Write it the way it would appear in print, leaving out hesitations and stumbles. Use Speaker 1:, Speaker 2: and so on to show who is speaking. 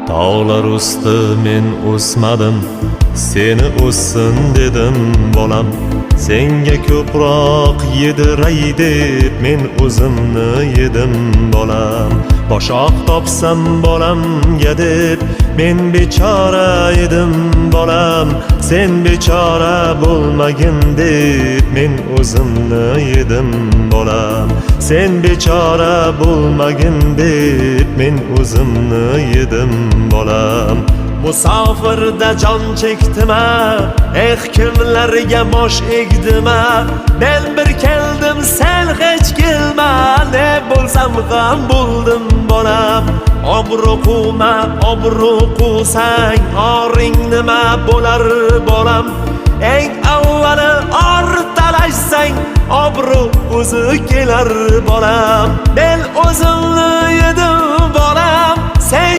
Speaker 1: Tağlar usti men o'smadim, seni o'ssin dedim bolam. Senga ko'proq yediray deb men o'zimni yedim bolam. Boshoq topsam bolamga deb men bechora edim bolam. Sen bechora bo'lmagin deb men o'zimni yedim bolam. Sen bechora bo'lmagin deb men o'zimni yedim bolam. Musofirda jon chekdima, kimlarga bosh egdima. Men bir keldim, sen hech kelma, ne bo'lsam ham bo'ldim bolam. Obro' quvma, obro' quvsang, oring nima bo'lar bolam. Eng avvali or talashsang, obro' o'zi kelar bolam. Men o'zimni yedim bolam.